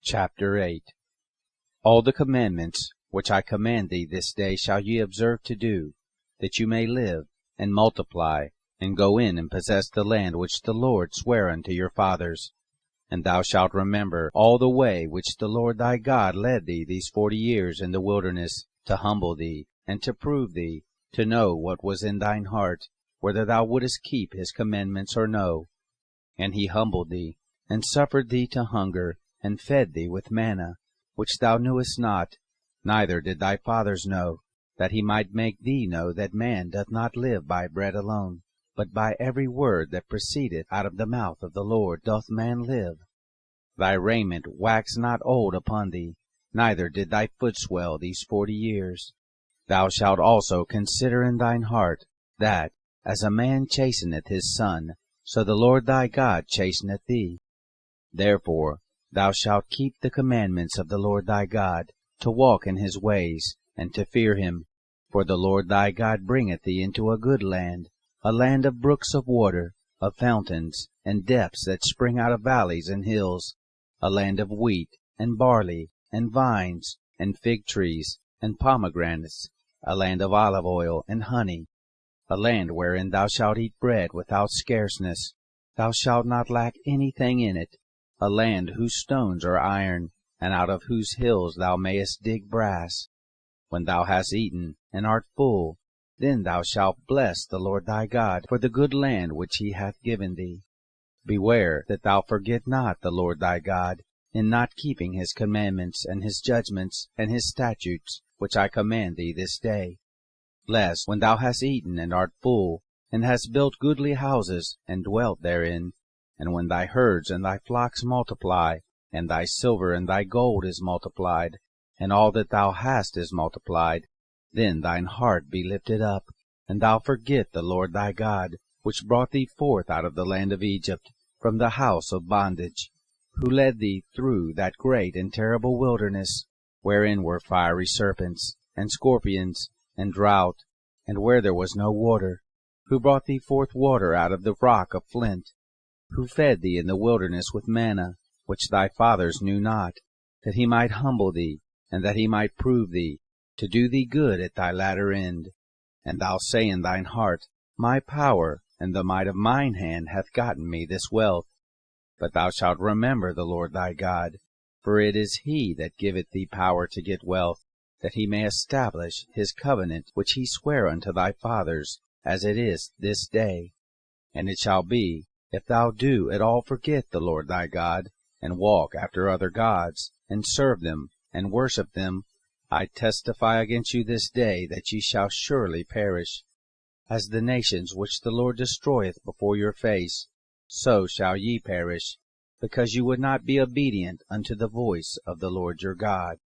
Chapter 8. All the commandments which I command thee this day shall ye observe to do, that you may live, and multiply, and go in and possess the land which the Lord sware unto your fathers. And thou shalt remember all the way which the Lord thy God led thee these 40 years in the wilderness, to humble thee, and to prove thee, to know what was in thine heart, whether thou wouldest keep his commandments or no. And he humbled thee, and suffered thee to hunger, and fed thee with manna, which thou knewest not, neither did thy fathers know, that he might make thee know that man doth not live by bread alone, but by every word that proceedeth out of the mouth of the Lord doth man live. Thy raiment waxed not old upon thee, neither did thy foot swell these 40 years. Thou shalt also consider in thine heart, that, as a man chasteneth his son, so the Lord thy God chasteneth thee. Therefore thou shalt keep the commandments of the Lord thy God, to walk in his ways, and to fear him. For the Lord thy God bringeth thee into a good land, a land of brooks of water, of fountains, and depths that spring out of valleys and hills, a land of wheat, and barley, and vines, and fig trees, and pomegranates, a land of olive oil and honey, a land wherein thou shalt eat bread without scarceness, thou shalt not lack anything in it, a land whose stones are iron, and out of whose hills thou mayest dig brass. When thou hast eaten, and art full, then thou shalt bless the Lord thy God for the good land which he hath given thee. Beware that thou forget not the Lord thy God, in not keeping his commandments, and his judgments, and his statutes, which I command thee this day. Lest, when thou hast eaten and art full, and hast built goodly houses, and dwelt therein, and when thy herds and thy flocks multiply, and thy silver and thy gold is multiplied, and all that thou hast is multiplied, then thine heart be lifted up, and thou forget the Lord thy God, which brought thee forth out of the land of Egypt, from the house of bondage, who led thee through that great and terrible wilderness, wherein were fiery serpents, and scorpions, and drought, and where there was no water, who brought thee forth water out of the rock of flint, who fed thee in the wilderness with manna, which thy fathers knew not, that he might humble thee, and that he might prove thee, to do thee good at thy latter end. And thou say in thine heart, My power and the might of mine hand hath gotten me this wealth. But thou shalt remember the Lord thy God, for it is he that giveth thee power to get wealth, that he may establish his covenant which he sware unto thy fathers, as it is this day. And it shall be, if thou do at all forget the Lord thy God, and walk after other gods, and serve them, and worship them, I testify against you this day that ye shall surely perish. As the nations which the Lord destroyeth before your face, so shall ye perish, because you would not be obedient unto the voice of the Lord your God.